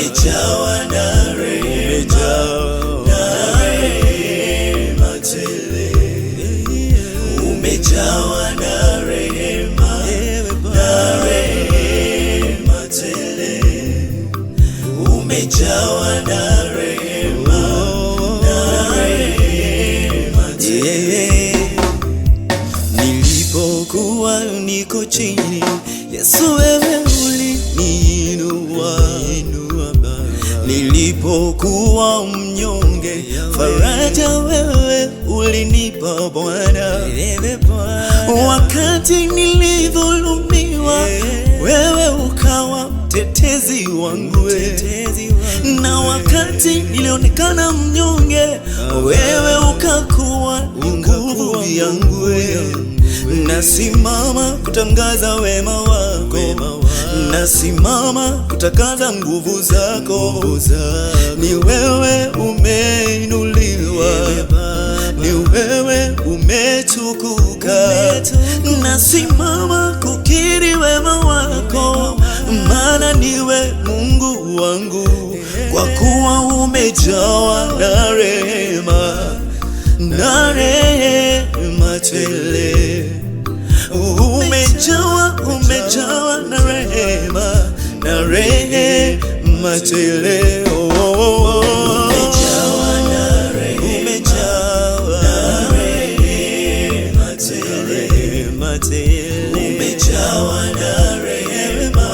umejawa na rehema tele, umejawa na rehema tele, umejawa na rehema tele. Nilipokuwa niko chini, Yesu wewe uliniinua. Nilipokuwa mnyonge, faraja wewe ulinipa Bwana. Wakati nilidhulumiwa, wewe ukawa mtetezi wangu. Na wakati nilionekana mnyonge, wewe ukakuwa nguvu yangu. Nasimama kutangaza wema wako, nasimama kutangaza nguvu zako. Ni wewe umeinuliwa, ni wewe umetukuka. Nasimama kukiri wema wako, maana niwe Mungu wangu, kwa kuwa umejawa na rehema tele. Umejawa na rehema tele. Umejawa na rehema tele. Umejawa na rehema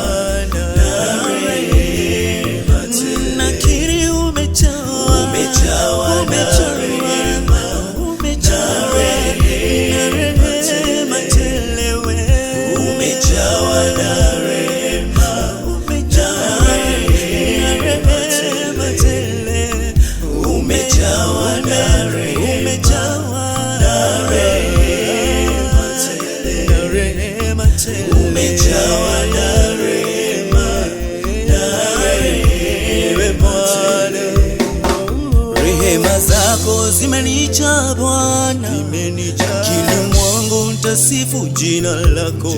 tele. Nakiri umejawa na rehema tele. Umejawa na rehema tele. Umejawa na rehema tele. Umejawa na rehema tele. Rehema zako zimenijaa Bwana, akili mwangu nitasifu jina lako.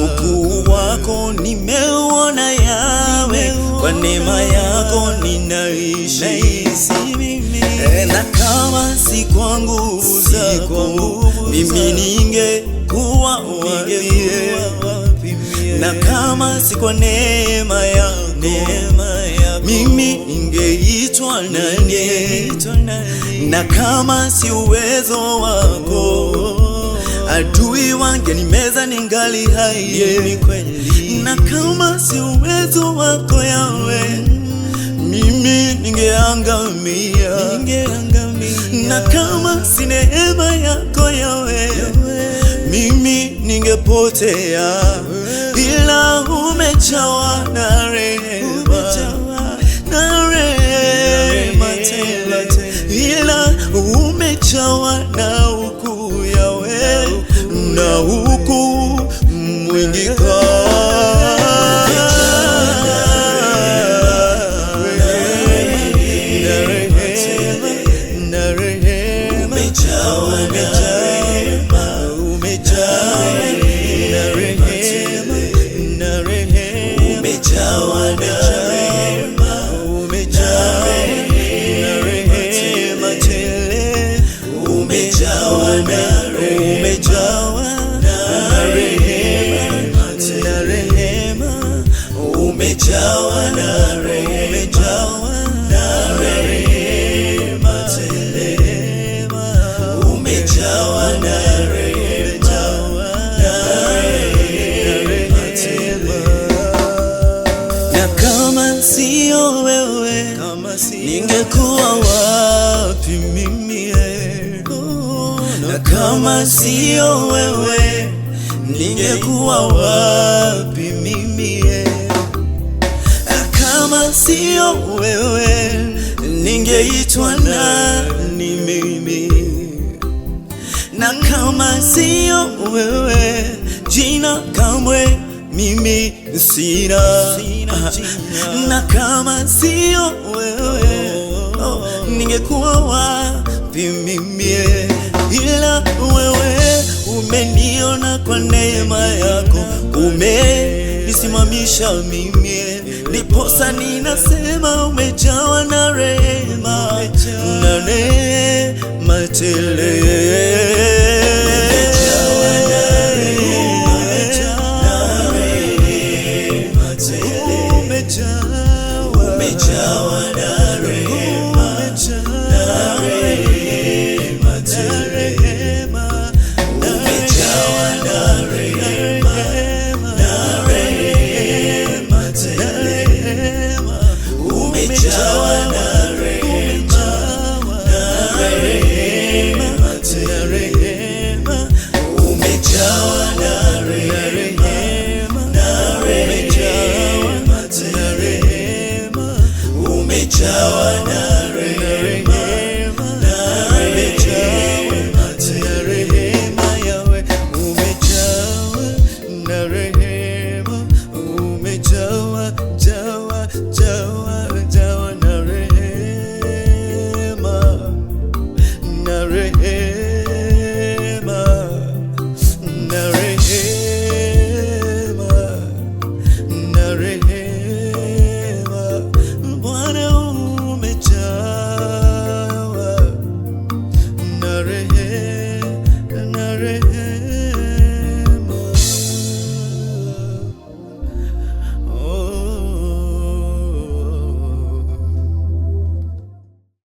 Ukuu wako nimeuona Yawe, kwa neema yako ninaishi. Na kama si kwa nguvu zako, mimi ningekuwa wapi? Na kama si kwa neema yako, mimi ningeitwa nani? Na kama si uwezo wako, adui wangenimeza ningali hai. Na kama si uwezo wako Yawe, mimi ningeangamia. Na kama si neema yako Yawe, mimi ningepotea. Ila umejawa na rehema tele. Ila umejawa na ukuu Yawe, na ukuu mwingi sio wewe, ningekuwa wapi mimi? Na kama sio wewe, ningekuwa wapi mimi? Kama sio wewe, ningeitwa nani mimi? Na kama sio wewe, jina kamwe mimi sina. Na kama sio wewe, ningekuwa wapi mimi? Ila wewe umeniona kwa neema yako, umenisimamisha mimi. ndiposa ninasema umejawa na rehema na neema tele. Umejawa na